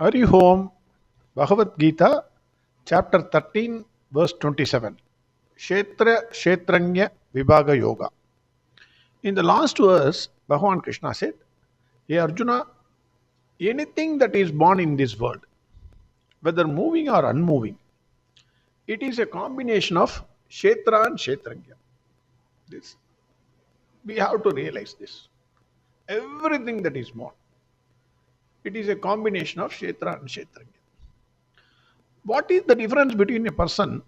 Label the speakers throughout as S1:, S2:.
S1: Hari Om, Bhagavad Gita, chapter 13, verse 27. Kshetra Kshetranya Vibhaga Yoga. In the last verse, Bhagwan Krishna said, Hey Arjuna, anything that is born in this world, whether moving or unmoving, it is a combination of Kshetra and Kshetranya. This. We have to realize this. Everything that is born, it is a combination of Kshetra and Kshetranya. What is the difference between a person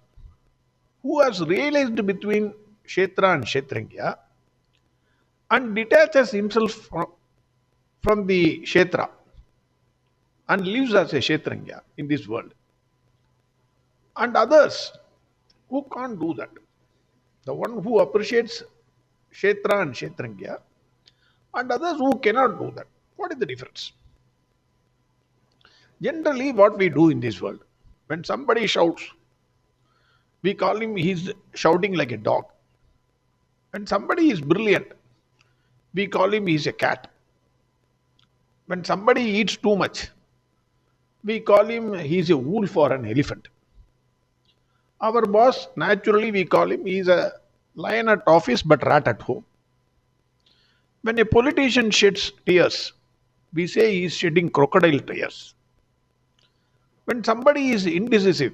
S1: who has realized between Kshetra and Kshetranya and detaches himself from the Kshetra and lives as a Kshetranya in this world, and others who can't do that? The one who appreciates Kshetra and Kshetranya and others who cannot do that. What is the difference? Generally, what we do in this world, when somebody shouts, we call him, he's shouting like a dog. When somebody is brilliant, we call him, he's a cat. When somebody eats too much, we call him, he's a wolf or an elephant. Our boss, naturally, we call him, he's a lion at office but rat at home. When a politician sheds tears, we say he is shedding crocodile tears. When somebody is indecisive,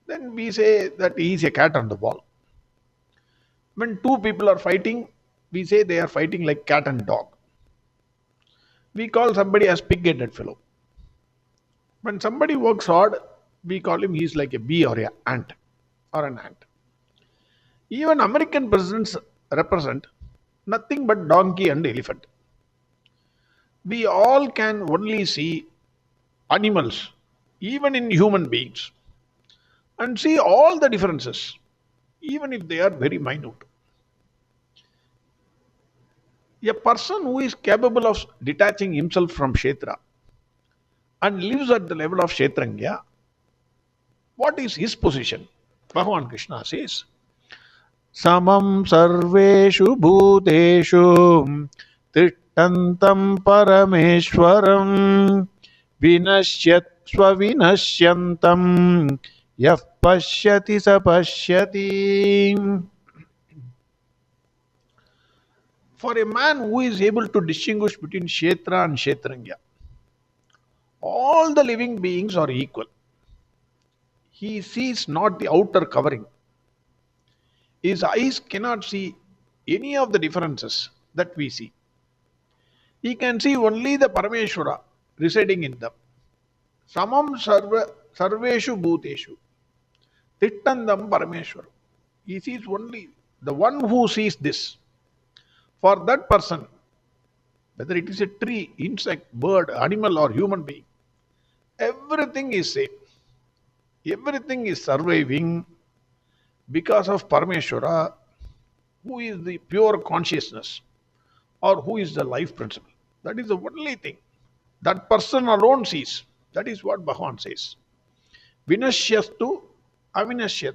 S1: then we say that he is a cat on the wall. When two people are fighting, we say they are fighting like cat and dog. We call somebody as pig-headed fellow. When somebody works hard, we call him, he is like a bee or an ant. Even American presidents represent nothing but donkey and elephant. We all can only see animals, even in human beings, and see all the differences, even if they are very minute. A person who is capable of detaching himself from Kshetra and lives at the level of Kshetranya, what is his position? Bhagwan Krishna says, Samam sarveshu bhuteshu tishtantam parameshwaram vinashyat swavinashyantam yah pashyati sapashyati. For a man who is able to distinguish between Kshetra and Kshetranya, all the living beings are equal. He sees not the outer covering. His eyes cannot see any of the differences that we see. He can see only the Parameshwara residing in them. Samam sarveshu bhuteshu tittandam Parameshwara. He sees only the one who sees this. For that person, whether it is a tree, insect, bird, animal or human being, everything is same. Everything is surviving because of Parameshwara, who is the pure consciousness or who is the life principle. That is the only thing. That person alone sees. That is what Bhagavan says. Vinashyastu avinashyat.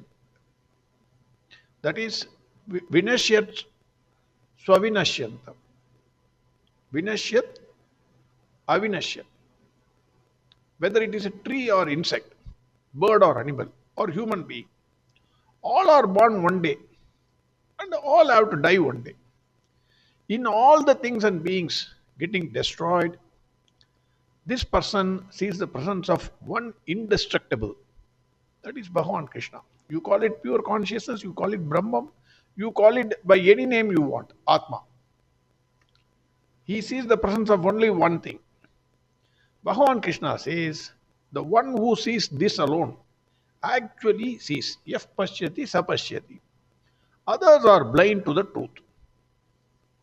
S1: That is vinashyat swavinashyantam. Vinashyat avinashyat. Whether it is a tree or insect, bird or animal or human being, all are born one day and all have to die one day. In all the things and beings getting destroyed, this person sees the presence of one indestructible. That is Bhagwan Krishna. You call it pure consciousness, you call it Brahman, you call it by any name you want, Atma. He sees the presence of only one thing. Bhagwan Krishna says, the one who sees this alone actually sees. Yaf pashyati sapashyati. Others are blind to the truth.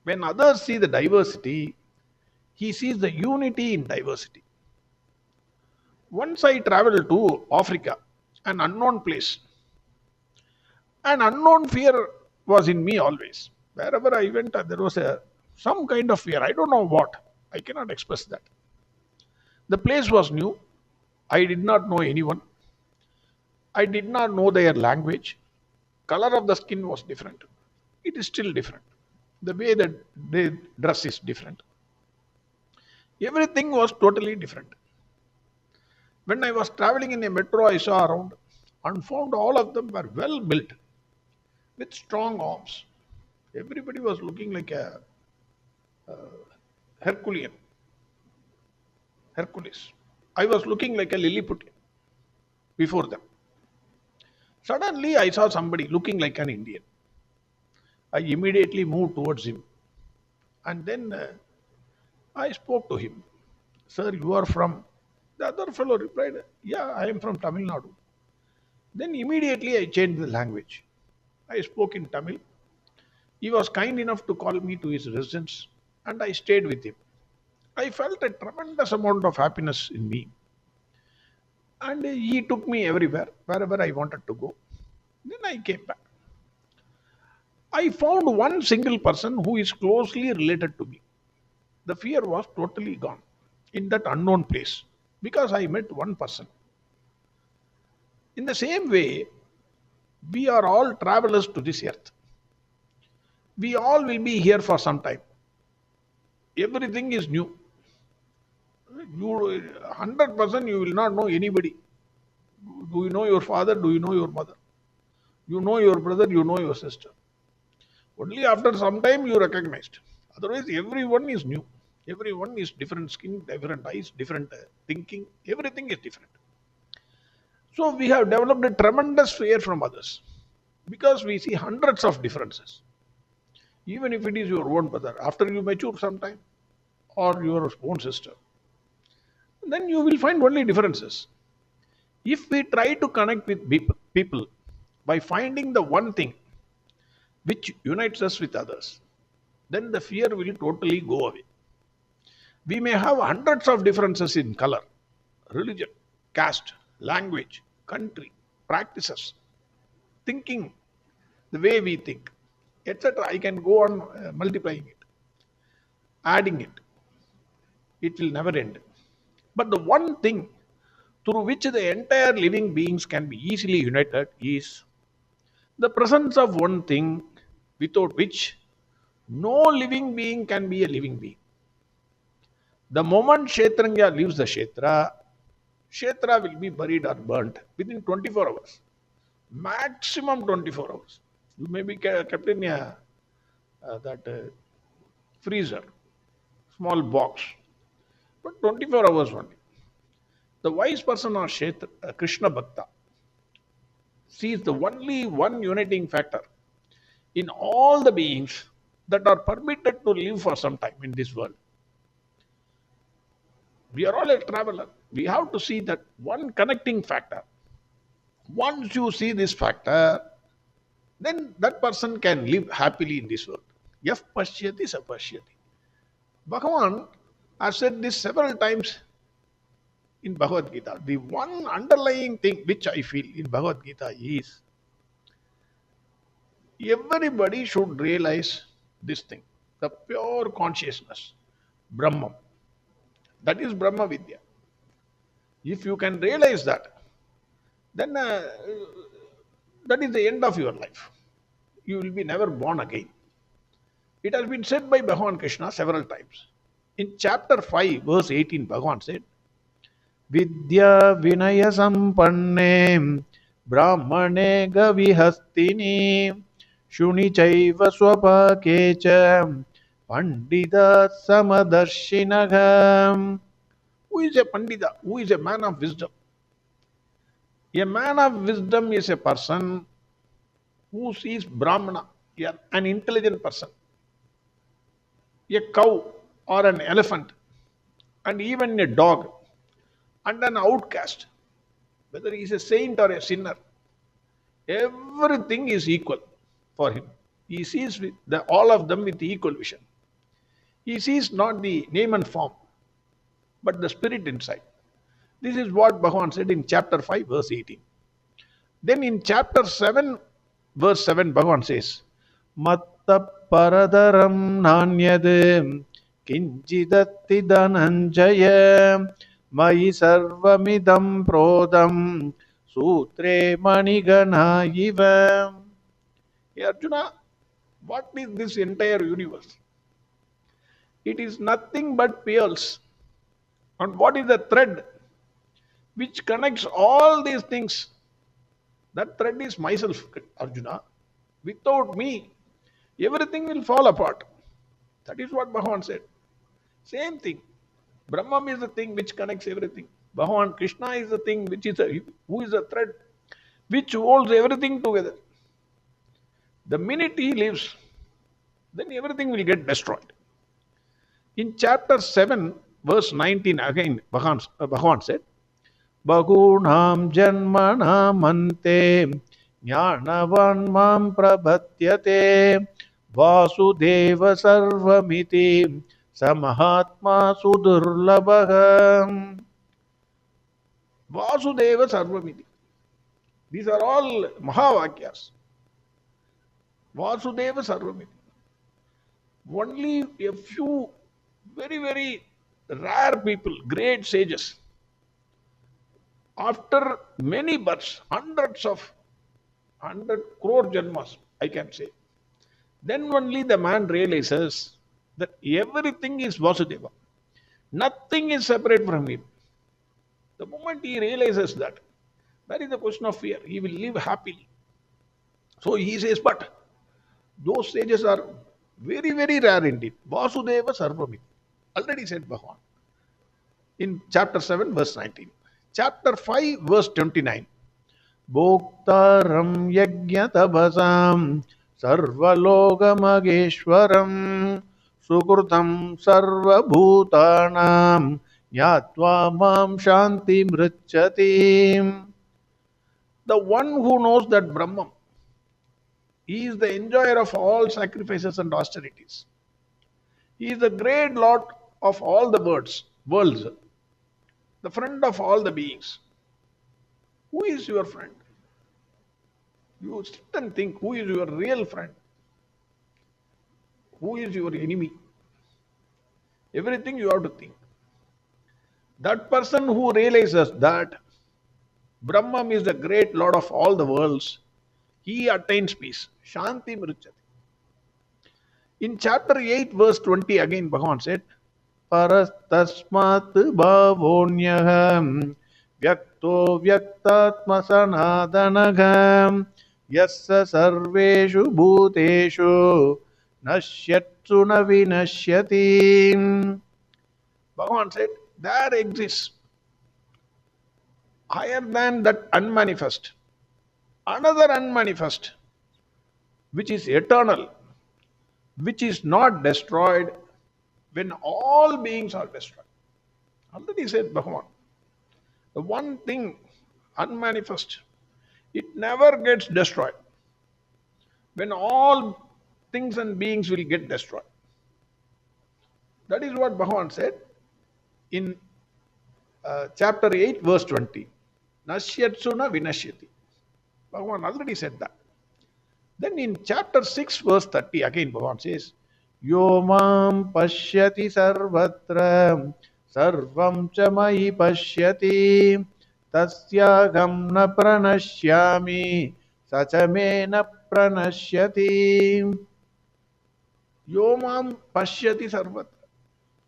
S1: When others see the diversity, he sees the unity in diversity. Once I traveled to Africa, an unknown place. An unknown fear was in me always. Wherever I went, there was some kind of fear. I don't know what. I cannot express that. The place was new. I did not know anyone. I did not know their language. Color of the skin was different. It is still different. The way that they dress is different. Everything was totally different. When I was traveling in a metro, I saw around and found all of them were well built with strong arms. Everybody was looking like a Herculean, Hercules. I was looking like a Lilliputian before them. Suddenly, I saw somebody looking like an Indian. I immediately moved towards him and then I spoke to him. Sir, you are from. The other fellow replied, Yeah, I am from Tamil Nadu. Then immediately I changed the language. I spoke in Tamil. He was kind enough to call me to his residence and I stayed with him. I felt a tremendous amount of happiness in me. And he took me everywhere, wherever I wanted to go. Then I came back. I found one single person who is closely related to me. The fear was totally gone in that unknown place because I met one person. In the same way, we are all travelers to this earth. We all will be here for some time. Everything is new. You 100% you will not know anybody. Do you know your father? Do you know your mother? You know your brother, you know your sister. Only after some time you recognized. Otherwise, everyone is new. Everyone is different skin, different eyes, different thinking. Everything is different. So we have developed a tremendous fear from others because we see hundreds of differences. Even if it is your own brother, after you mature sometime, or your own sister, then you will find only differences. If we try to connect with people by finding the one thing which unites us with others, then the fear will totally go away. We may have hundreds of differences in color, religion, caste, language, country, practices, thinking, the way we think, etc. I can go on multiplying it, adding it. It will never end. But the one thing through which the entire living beings can be easily united is the presence of one thing without which no living being can be a living being. The moment Kshetranya leaves the Kshetra will be buried or burnt within 24 hours. Maximum 24 hours. You may be kept in a that freezer, small box, but 24 hours only. The wise person or Krishna Bhakta sees the only one uniting factor in all the beings that are permitted to live for some time in this world. We are all a traveler. We have to see that one connecting factor. Once you see this factor, then that person can live happily in this world. Yaf pashyati sa pashyati. Bhagavan has said this several times in Bhagavad Gita. The one underlying thing which I feel in Bhagavad Gita is everybody should realize this thing, the pure consciousness, Brahman. That is Brahma Vidya. If you can realize that, then that is the end of your life. You will be never born again. It has been said by Bhagwan Krishna several times. In chapter 5, verse 18, Bhagwan said, Vidya Vinaya Sampanne Brahmane Gavihastini Shuni Chaiva Swapakecha Pandita Samadarshinagham. Who is a Pandita? Who is a man of wisdom? A man of wisdom is a person who sees Brahmana, an intelligent person, a cow or an elephant, and even a dog, and an outcast, whether he is a saint or a sinner, everything is equal for him. He sees all of them with equal vision. He sees not the name and form, but the spirit inside. This is what Bhagavan said in chapter 5, verse 18. Then in chapter 7, verse 7, Bhagavan says, Matta paradaram nanyad kinchidatti dhananjaya mai sarvamidam prodam sutre manigana iva. Hey Arjuna, what is this entire universe? It is nothing but pearls. And what is the thread which connects all these things. That thread is myself, Arjuna. Without me, everything will fall apart. That is what Bhagavan said. Same thing. Brahman is the thing which connects everything. Bhagavan Krishna is the thing which is who is the thread which holds everything together. The minute he leaves, then everything will get destroyed. In chapter 7, verse 19, again Bhagavan said, Bhagунam janmanam ante jnanavan mam prabhatyate vasudeva sarvamiti samahatma sudurlabham. Vasudeva sarvamiti. These are all Mahavakyas. Vasudeva sarvamiti. Only a few very, very rare people, great sages, after many births, 100 crore janmas, I can say, then only the man realizes that everything is Vasudeva. Nothing is separate from him. The moment he realizes that, that is the question of fear. He will live happily. So he says, but those sages are very, very rare indeed. Vasudeva Sarvamiti. Already said Bhagavan in chapter 7, verse 19. Chapter 5, verse 29. Bhoktaram yajnatabasam sarvalokamageswaram sukrutam sarvabhutanam yatva mam shanti mricchati. The one who knows that Brahman, he is the enjoyer of all sacrifices and austerities. He is the great Lord of all the worlds, the friend of all the beings. Who is your friend? You sit and think, who is your real friend? Who is your enemy? Everything you have to think. That person who realizes that Brahman is the great Lord of all the worlds, he attains peace. Shanti mricchati. In chapter 8, verse 20, again Bhagavan said, Parastasmat bhavonyaham vyakto vyaktatma sanadanagam yassa sarveshu bhuteshu nashyatsu na vinashyati. Bhagavan said, there exists higher than that unmanifest, another unmanifest, which is eternal, which is not destroyed when all beings are destroyed. Already said Bhagavan. The one thing, unmanifest, it never gets destroyed. When all things and beings will get destroyed. That is what Bhagavan said in chapter 8, verse 20. Nasyatsuna vinashyati. Bhagavan already said that. Then in chapter 6, verse 30, again Bhagavan says, Yo mam pashyati sarvatra sarvam cha mayi pashyati tasyagam na pranashyami sachame na pranashyati. Yo mam pashyati sarvatra.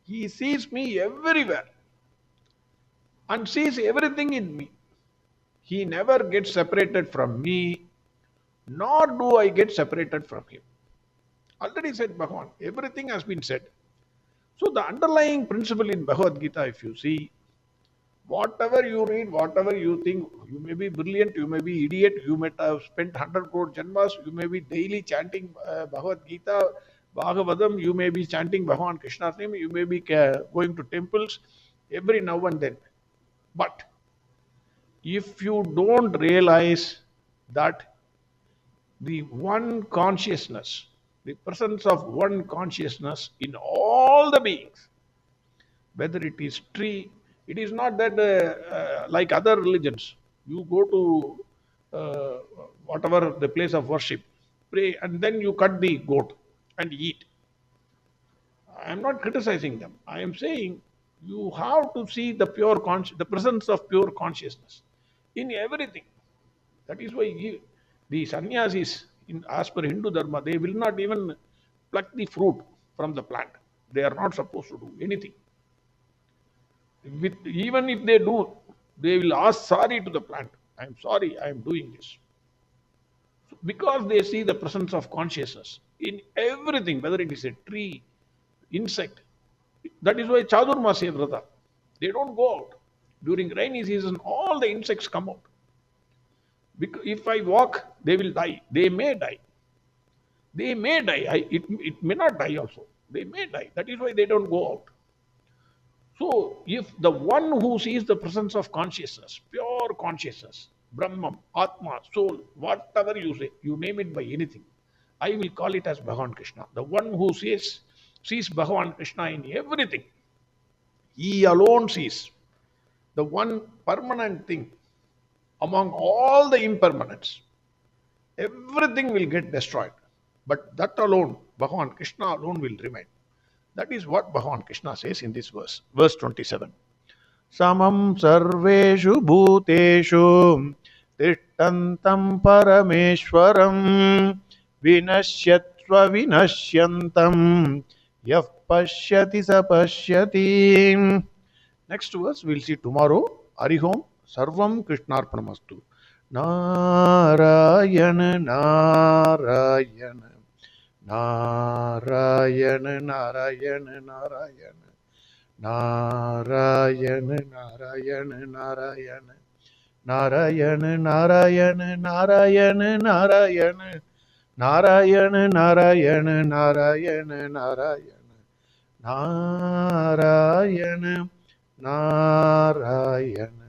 S1: He sees me everywhere and sees everything in me. He never gets separated from me, nor do I get separated from him. Already said Bhagavan, everything has been said. So the underlying principle in Bhagavad Gita, if you see, whatever you read, whatever you think, you may be brilliant, you may be idiot, you may have spent 100 crore janmas, you may be daily chanting Bhagavad Gita, Bhagavatam, you may be chanting Bhagwan Krishna's name, you may be going to temples every now and then. But if you don't realize that the one consciousness, the presence of one consciousness in all the beings, whether it is tree, it is not that like other religions, you go to whatever the place of worship, pray, and then you cut the goat and eat. I am not criticizing them. I am saying you have to see the the presence of pure consciousness in everything. That is why the sannyasis, as per Hindu Dharma, they will not even pluck the fruit from the plant. They are not supposed to do anything. Even if they do, They will ask sorry to the plant. I am sorry, I am doing this. Because they see the presence of consciousness in everything, whether it is a tree, insect. That is why Chadurmasya Vrata. They don't go out. During rainy season, all the insects come out. Because if I walk, they will die. They may die. They may die. It may not die also. They may die. That is why they don't go out. So, if the one who sees the presence of consciousness, pure consciousness, Brahman, Atma, soul, whatever you say, you name it by anything, I will call it as Bhagwan Krishna. The one who sees Bhagwan Krishna in everything, he alone sees the one permanent thing among all the impermanents. Everything will get destroyed. But that alone, Bhagwan Krishna alone will remain. That is what Bhagwan Krishna says in this verse. Verse 27. Samam sarveshu bhuteshu tishtantam parameshwaram vinashyatva vinashyantam yah pashyati sa pashyati. Next verse we'll see tomorrow. Arihom sarvam krishnarpanamastu. Narayana Narayana Narayana Narayana Narayana Narayana Narayana Narayana Narayana Narayana Narayana Narayana Narayana Narayana Narayana Narayana Narayana Narayana